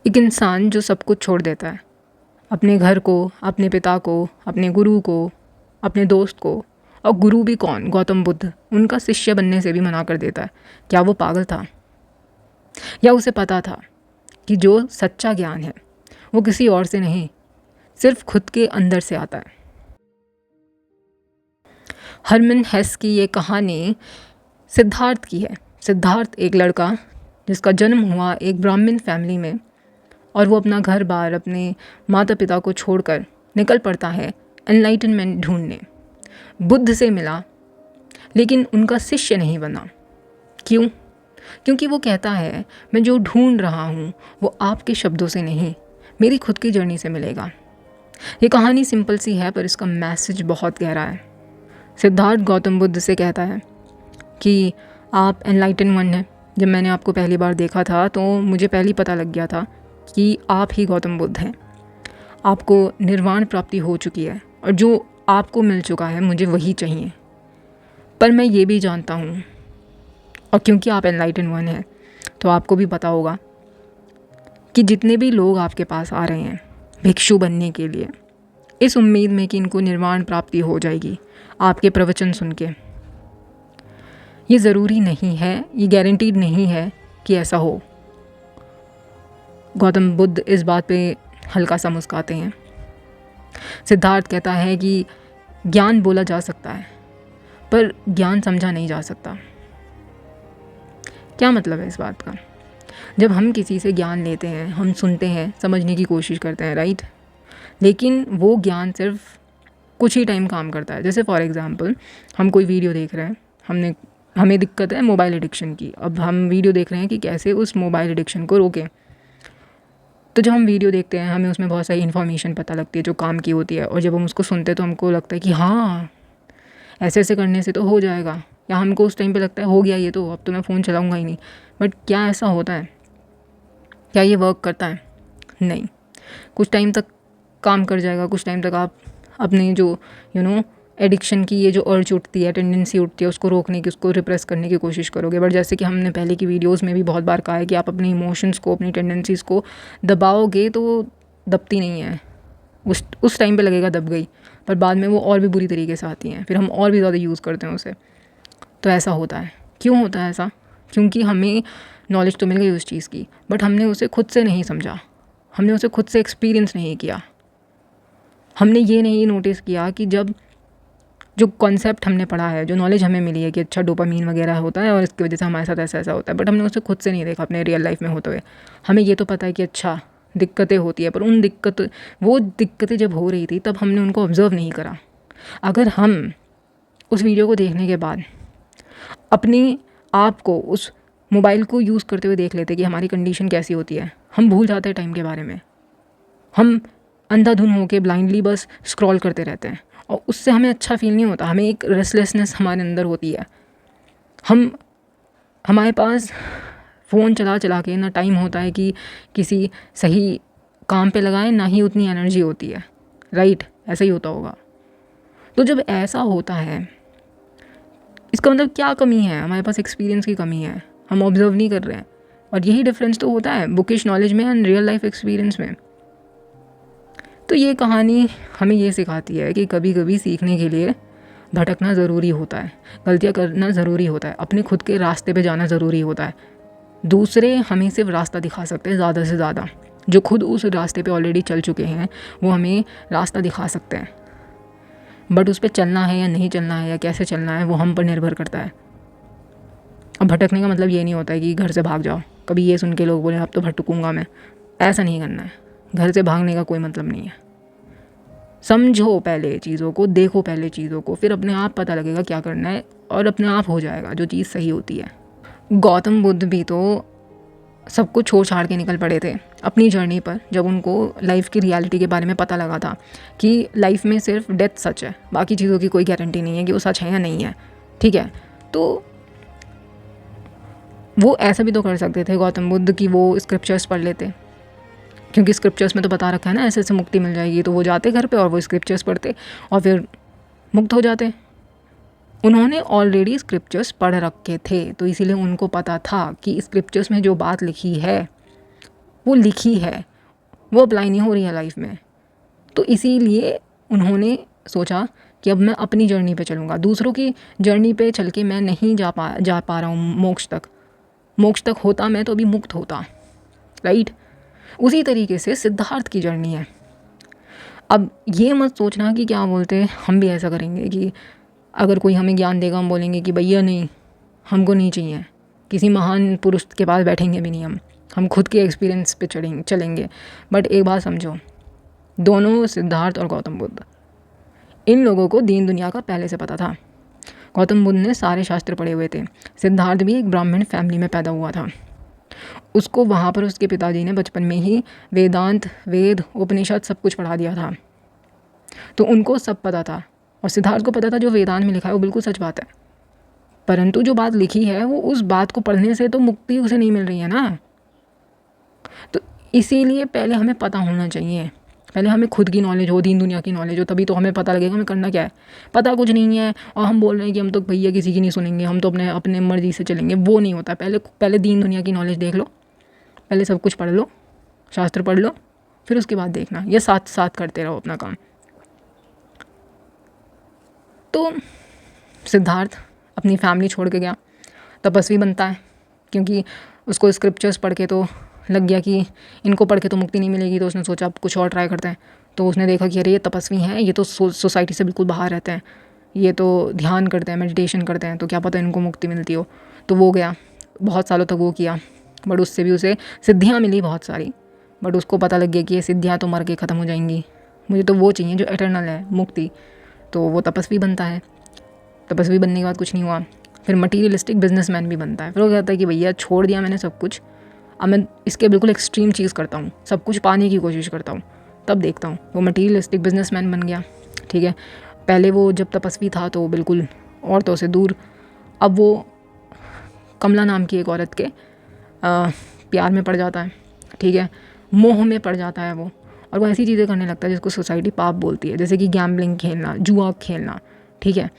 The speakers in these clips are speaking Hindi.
एक इंसान जो सब कुछ छोड़ देता है, अपने घर को, अपने पिता को, अपने गुरु को, अपने दोस्त को, और गुरु भी कौन, गौतम बुद्ध, उनका शिष्य बनने से भी मना कर देता है। क्या वो पागल था? या उसे पता था कि जो सच्चा ज्ञान है वो किसी और से नहीं, सिर्फ खुद के अंदर से आता है। हरमन हेस की ये कहानी सिद्धार्थ की है। सिद्धार्थ एक लड़का जिसका जन्म हुआ एक ब्राह्मण फैमिली में, और वो अपना घर बार, अपने माता पिता को छोड़कर निकल पड़ता है एनलाइटनमेंट ढूंढने। बुद्ध से मिला, लेकिन उनका शिष्य नहीं बना। क्यों? क्योंकि वो कहता है मैं जो ढूंढ रहा हूँ वो आपके शब्दों से नहीं, मेरी खुद की जर्नी से मिलेगा। ये कहानी सिंपल सी है पर इसका मैसेज बहुत गहरा है। सिद्धार्थ गौतम बुद्ध से कहता है कि आप एनलाइटन वन हैं। जब मैंने आपको पहली बार देखा था तो मुझे पहले ही पता लग गया था कि आप ही गौतम बुद्ध हैं। आपको निर्वाण प्राप्ति हो चुकी है और जो आपको मिल चुका है मुझे वही चाहिए। पर मैं ये भी जानता हूँ, और क्योंकि आप एनलाइटन वन हैं तो आपको भी पता होगा कि जितने भी लोग आपके पास आ रहे हैं भिक्षु बनने के लिए, इस उम्मीद में कि इनको निर्वाण प्राप्ति हो जाएगी आपके प्रवचन सुन के, ये ज़रूरी नहीं है, ये गारंटीड नहीं है कि ऐसा हो। गौतम बुद्ध इस बात पे हल्का सा मुस्कुराते हैं। सिद्धार्थ कहता है कि ज्ञान बोला जा सकता है पर ज्ञान समझा नहीं जा सकता। क्या मतलब है इस बात का? जब हम किसी से ज्ञान लेते हैं, हम सुनते हैं, समझने की कोशिश करते हैं, राइट, लेकिन वो ज्ञान सिर्फ कुछ ही टाइम काम करता है। जैसे फॉर एग्ज़ाम्पल हम कोई वीडियो देख रहे हैं, हमें दिक्कत है मोबाइल एडिक्शन की। अब हम वीडियो देख रहे हैं कि कैसे उस मोबाइल एडिक्शन को रोकें। तो जब हम वीडियो देखते हैं हमें उसमें बहुत सारी इन्फॉर्मेशन पता लगती है जो काम की होती है, और जब हम उसको सुनते हैं तो हमको लगता है कि हाँ ऐसे ऐसे करने से तो हो जाएगा, या हमको उस टाइम पे लगता है हो गया ये तो, अब तो मैं फ़ोन चलाऊंगा ही नहीं। बट क्या ऐसा होता है? क्या ये वर्क करता है? नहीं। कुछ टाइम तक काम कर जाएगा, कुछ टाइम तक आप अपने जो एडिक्शन की ये जो अर्ज उठती है, टेंडेंसी उठती है, उसको रोकने की, उसको रिप्रेस करने की कोशिश करोगे। बट जैसे कि हमने पहले की वीडियोस में भी बहुत बार कहा है कि आप अपने इमोशंस को, अपनी टेंडेंसीज़ को दबाओगे तो वो दबती नहीं है। उस टाइम पे लगेगा दब गई, पर बाद में वो और भी बुरी तरीके से आती हैं, फिर हम और भी ज़्यादा यूज़ करते हैं उसे। तो ऐसा होता है। क्यों होता है ऐसा? क्योंकि हमें नॉलेज तो मिल गई उस चीज़ की, बट हमने उसे खुद से नहीं समझा, हमने उसे खुद से एक्सपीरियंस नहीं किया। हमने ये नहीं नोटिस किया कि जब जो कॉन्सेप्ट हमने पढ़ा है, जो नॉलेज हमें मिली है कि अच्छा डोपामीन वगैरह होता है और इसकी वजह से हमारे साथ ऐसा ऐसा होता है, बट हमने उसे खुद से नहीं देखा अपने रियल लाइफ में होते हुए। हमें ये तो पता है कि अच्छा दिक्कतें होती है, पर वो दिक्कतें जब हो रही थी तब हमने उनको ऑब्ज़र्व नहीं करा। अगर हम उस वीडियो को देखने के बाद अपने आप को उस मोबाइल को यूज़ करते हुए देख लेते कि हमारी कंडीशन कैसी होती है, हम भूल जाते हैं टाइम के बारे में। हम अंधाधुन होके ब्लाइंडली बस स्क्रॉल करते रहते हैं और उससे हमें अच्छा फील नहीं होता। हमें एक रेस्टलेसनेस हमारे अंदर होती है। हमारे पास फ़ोन चला चला के ना टाइम होता है कि किसी सही काम पे लगाएं, ना ही उतनी एनर्जी होती है, राइट? ऐसा ही होता होगा। तो जब ऐसा होता है इसका मतलब क्या कमी है? हमारे पास एक्सपीरियंस की कमी है, हम ऑब्जर्व नहीं कर रहे हैं। और यही डिफरेंस तो होता है बुकिश नॉलेज में एंड रियल लाइफ एक्सपीरियंस में। तो ये कहानी हमें ये सिखाती है कि कभी कभी सीखने के लिए भटकना ज़रूरी होता है, गलतियाँ करना ज़रूरी होता है, अपने खुद के रास्ते पे जाना ज़रूरी होता है। दूसरे हमें सिर्फ रास्ता दिखा सकते हैं ज़्यादा से ज़्यादा, जो खुद उस रास्ते पे ऑलरेडी चल चुके हैं वो हमें रास्ता दिखा सकते हैं, बट उस पर चलना है या नहीं चलना है या कैसे चलना है वो हम पर निर्भर करता है। अब भटकने का मतलब ये नहीं होता है कि घर से भाग जाओ। कभी ये सुन के लोग बोले अब तो भटकूंगा मैं, ऐसा नहीं करना है। घर से भागने का कोई मतलब नहीं है। समझो पहले चीज़ों को, देखो पहले चीज़ों को, फिर अपने आप पता लगेगा क्या करना है और अपने आप हो जाएगा जो चीज़ सही होती है। गौतम बुद्ध भी तो सब कुछ छोड़ छाड़ के निकल पड़े थे अपनी जर्नी पर, जब उनको लाइफ की रियलिटी के बारे में पता लगा था कि लाइफ में सिर्फ डेथ सच है, बाकी चीज़ों की कोई गारंटी नहीं है कि वो सच है या नहीं है, ठीक है? तो वो ऐसा भी तो कर सकते थे गौतम बुद्ध कि वो स्क्रिप्चर्स पढ़ लेते, क्योंकि स्क्रिप्चर्स में तो बता रखा है ना ऐसे ऐसे मुक्ति मिल जाएगी। तो वो जाते घर पे और वो स्क्रिप्चर्स पढ़ते और फिर मुक्त हो जाते। उन्होंने ऑलरेडी स्क्रिप्चर्स पढ़ रखे थे, तो इसीलिए उनको पता था कि स्क्रिप्चर्स में जो बात लिखी है वो लिखी है, वो अप्लाई नहीं हो रही है लाइफ में। तो इसीलिए उन्होंने सोचा कि अब मैं अपनी जर्नी पे चलूँगा, दूसरों की जर्नी पे चल के मैं नहीं जा पा रहा हूँ मोक्ष तक होता मैं तो अभी मुक्त होता, राइट। उसी तरीके से सिद्धार्थ की जर्नी है। अब ये मत सोचना कि क्या बोलते हैं हम भी ऐसा करेंगे कि अगर कोई हमें ज्ञान देगा हम बोलेंगे कि भैया नहीं, हमको नहीं चाहिए, किसी महान पुरुष के पास बैठेंगे भी नहीं, हम खुद के एक्सपीरियंस पे चलेंगे। बट एक बात समझो, दोनों सिद्धार्थ और गौतम बुद्ध, इन लोगों को दीन दुनिया का पहले से पता था। गौतम बुद्ध ने सारे शास्त्र पढ़े हुए थे, सिद्धार्थ भी एक ब्राह्मण फैमिली में पैदा हुआ था। उसको वहाँ पर उसके पिताजी ने बचपन में ही वेदांत, वेद, उपनिषद सब कुछ पढ़ा दिया था, तो उनको सब पता था। और सिद्धार्थ को पता था जो वेदांत में लिखा है वो बिल्कुल सच बात है, परंतु जो बात लिखी है वो उस बात को पढ़ने से तो मुक्ति उसे नहीं मिल रही है ना। तो इसीलिए पहले हमें पता होना चाहिए, पहले हमें खुद की नॉलेज हो, दीन दुनिया की नॉलेज हो, तभी तो हमें पता लगेगा हमें करना क्या है। पता कुछ नहीं है और हम बोल रहे हैं कि हम तो भैया किसी की नहीं सुनेंगे, हम तो अपने मर्जी से चलेंगे, वो नहीं होता। पहले दीन दुनिया की नॉलेज देख लो, पहले सब कुछ पढ़ लो, शास्त्र पढ़ लो, फिर उसके बाद देखना। ये साथ साथ करते रहो अपना काम। तो सिद्धार्थ अपनी फैमिली छोड़ के गया, तपस्वी बनता है, क्योंकि उसको स्क्रिप्चर्स पढ़ के तो लग गया कि इनको पढ़ के तो मुक्ति नहीं मिलेगी, तो उसने सोचा अब कुछ और ट्राई करते हैं। तो उसने देखा कि अरे ये तपस्वी हैं, ये तो सोसाइटी से बिल्कुल बाहर रहते हैं, ये तो ध्यान करते हैं, मेडिटेशन करते हैं, तो क्या पता इनको मुक्ति मिलती हो। तो वो गया, बहुत सालों तक वो किया, बट उससे भी उसे सिद्धियाँ मिली बहुत सारी, बट उसको पता लग गया कि ये सिद्धियाँ तो मर के ख़त्म हो जाएंगी, मुझे तो वो चाहिए जो एटर्नल है, मुक्ति। तो वो तपस्वी बनता है। तपस्वी बनने के बाद कुछ नहीं हुआ, फिर मटीरियलिस्टिक बिजनेसमैन भी बनता है। फिर वो कहता है कि भैया छोड़ दिया मैंने सब कुछ, अब मैं इसके बिल्कुल एक्सट्रीम चीज़ करता हूँ, सब कुछ पाने की कोशिश करता हूँ, तब देखता हूँ। वो मटीरियलिस्टिक बिजनेसमैन बन गया, ठीक है। पहले वो जब तपस्वी था तो बिल्कुल औरतों से दूर, अब वो कमला नाम की एक औरत के प्यार में पड़ जाता है, ठीक है, मोह में पड़ जाता है वो, और वो ऐसी चीज़ें करने लगता है जिसको सोसाइटी पाप बोलती है, जैसे कि गैम्बलिंग खेलना, जुआ खेलना, ठीक है।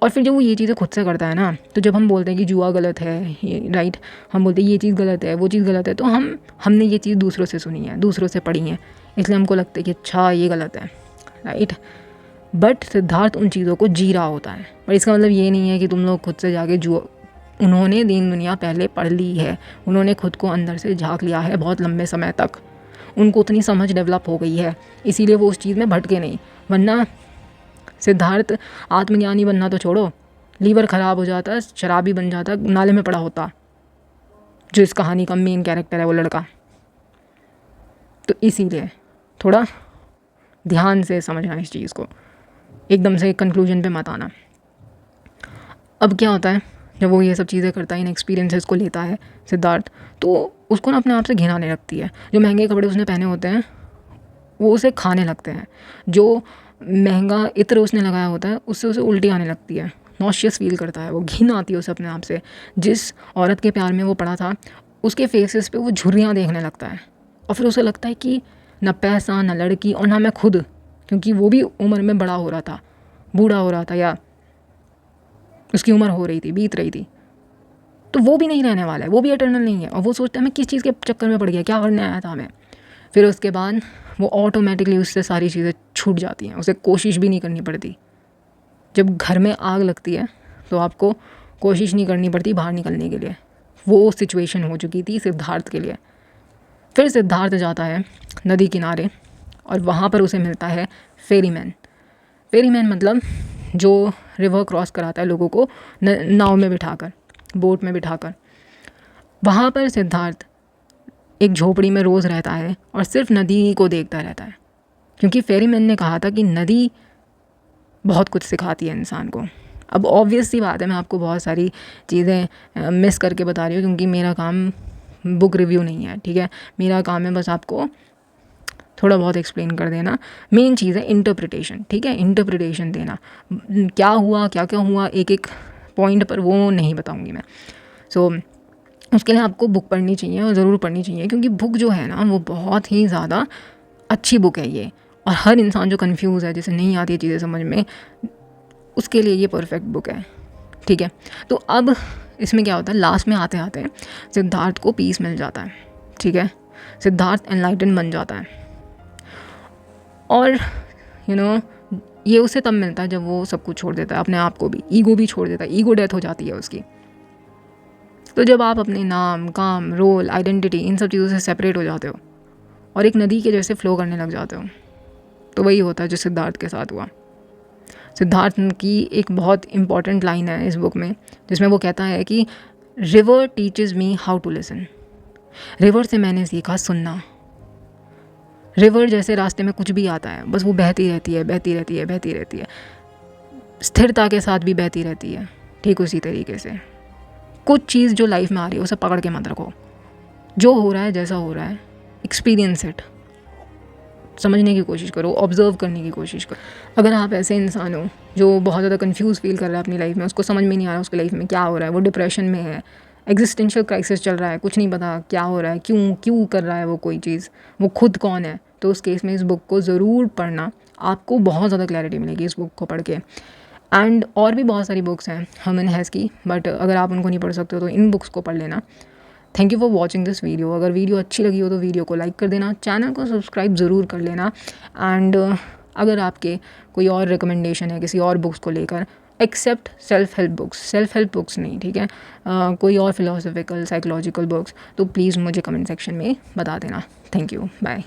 और फिर जब वो ये चीज़ें खुद से करता है ना, तो जब हम बोलते हैं कि जुआ गलत है, ये राइट, हम बोलते हैं ये चीज़ गलत है, वो चीज़ गलत है, तो हमने ये चीज़ दूसरों से सुनी है, दूसरों से पढ़ी है, इसलिए हमको लगता है कि अच्छा ये गलत है, राइट। बट सिद्धार्थ उन चीज़ों को जी रहा होता है। पर इसका मतलब ये नहीं है कि तुम लोग खुद से जाके जुआ, उन्होंने दीन दुनिया पहले पढ़ ली है, उन्होंने खुद को अंदर से झाँक लिया है बहुत लंबे समय तक, उनको उतनी समझ डेवलप हो गई है, इसीलिए वो उस चीज़ में भटके नहीं। वरना सिद्धार्थ आत्मज्ञानी बनना तो छोड़ो, लीवर ख़राब हो जाता, शराबी बन जाता, नाले में पड़ा होता, जो इस कहानी का मेन कैरेक्टर है वो लड़का। तो इसीलिए थोड़ा ध्यान से समझना इस चीज़ को, एकदम से कंक्लूजन पे मत आना। अब क्या होता है, जब वो ये सब चीज़ें करता है, इन एक्सपीरियंसेस को लेता है सिद्धार्थ, तो उसको ना अपने आप से घिन आने लगती है। जो महंगे कपड़े उसने पहने होते हैं वो उसे खाने लगते हैं, जो महंगा इत्र उसने लगाया होता है उससे उसे उल्टी आने लगती है, नॉशियस फील करता है, वो घिन आती है उसे अपने आप से। जिस औरत के प्यार में वो पड़ा था उसके फेसेस पे वो झुर्रियाँ देखने लगता है, और फिर उसे लगता है कि ना पैसा, ना लड़की, और ना मैं खुद, क्योंकि वो भी उम्र में बड़ा हो रहा था, बूढ़ा हो रहा था, या उसकी उम्र हो रही थी, बीत रही थी, तो वो भी नहीं रहने वाला है, वो भी एटर्नल नहीं है। और वो सोचता है मैं किस चीज़ के चक्कर में पड़ गया, क्या करने आया था मैं। फिर उसके बाद वो ऑटोमेटिकली उससे सारी चीज़ें छूट जाती हैं, उसे कोशिश भी नहीं करनी पड़ती। जब घर में आग लगती है तो आपको कोशिश नहीं करनी पड़ती बाहर निकलने के लिए, वो सिचुएशन हो चुकी थी सिद्धार्थ के लिए। फिर सिद्धार्थ जाता है नदी किनारे, और वहाँ पर उसे मिलता है फेरीमैन। फेरीमैन मतलब जो रिवर क्रॉस कराता है लोगों को नाव में बिठाकर, बोट में बिठाकर। वहाँ पर सिद्धार्थ एक झोपड़ी में रोज़ रहता है और सिर्फ नदी को देखता रहता है, क्योंकि फेरीमैन ने कहा था कि नदी बहुत कुछ सिखाती है इंसान को। अब ऑब्वियस सी बात है, मैं आपको बहुत सारी चीज़ें मिस करके बता रही हूँ, क्योंकि मेरा काम बुक रिव्यू नहीं है, ठीक है। मेरा काम है बस आपको थोड़ा बहुत एक्सप्लेन कर देना। मेन चीज़ है इंटरप्रिटेशन, ठीक है, इंटरप्रिटेशन देना, क्या हुआ क्या क्या हुआ एक एक पॉइंट पर वो नहीं बताऊँगी मैं। सो उसके लिए आपको बुक पढ़नी चाहिए, और ज़रूर पढ़नी चाहिए, क्योंकि बुक जो है ना वो बहुत ही ज़्यादा अच्छी बुक है ये। और हर इंसान जो कंफ्यूज है, जिसे नहीं आती है चीज़ें समझ में, उसके लिए ये परफेक्ट बुक है, ठीक है। तो अब इसमें क्या होता है, लास्ट में आते आते सिद्धार्थ को पीस मिल जाता है, ठीक है। सिद्धार्थ एनलाइटन बन जाता है। और ये उसे तब मिलता है जब वो सब कुछ छोड़ देता है, अपने आप को भी, ईगो भी छोड़ देता है, ईगो डेथ हो जाती है उसकी। तो जब आप अपने नाम, काम, रोल, आइडेंटिटी, इन सब चीज़ों से सेपरेट हो जाते हो और एक नदी के जैसे फ्लो करने लग जाते हो, तो वही होता है जो सिद्धार्थ के साथ हुआ। सिद्धार्थ की एक बहुत इंपॉर्टेंट लाइन है इस बुक में, जिसमें वो कहता है कि river teaches me how to listen. River से मैंने सीखा सुनना। रिवर जैसे रास्ते में कुछ भी आता है, बस वो बहती रहती है, बहती रहती है, बहती रहती है, स्थिरता के साथ भी बहती रहती है। ठीक उसी तरीके से कुछ चीज़ जो लाइफ में आ रही है उसे पकड़ के मत रखो। जो हो रहा है, जैसा हो रहा है, एक्सपीरियंस इट, समझने की कोशिश करो, ऑब्जर्व करने की कोशिश करो। अगर आप ऐसे इंसान हो जो बहुत ज़्यादा कंफ्यूज फील कर रहा है अपनी लाइफ में, उसको समझ में नहीं आ रहा उसकी लाइफ में क्या हो रहा है, वो डिप्रेशन में है, एग्जिस्टेंशियल क्राइसिस चल रहा है, कुछ नहीं पता क्या हो रहा है, क्यों कर रहा है वो कोई चीज़, वो खुद कौन है, तो उस केस में इस बुक को ज़रूर पढ़ना। आपको बहुत ज़्यादा क्लैरिटी मिलेगी इस बुक को पढ़ के। एंड और भी बहुत सारी बुक्स हैं हर्मन हेस की, बट अगर आप उनको नहीं पढ़ सकते हो तो इन बुक्स को पढ़ लेना। Thank you for watching this video. अगर वीडियो अच्छी लगी हो तो वीडियो को लाइक कर देना, चैनल को सब्सक्राइब ज़रूर कर लेना। एंड अगर आपके कोई और रिकमेंडेशन है किसी और बुक्स को लेकर, एक्सेप्ट सेल्फ हेल्प बुक्स नहीं, ठीक है, कोई और फिलोसफिकल, साइकोलॉजिकल बुक्स, तो प्लीज़ मुझे कमेंट सेक्शन में बता देना। Thank you, bye.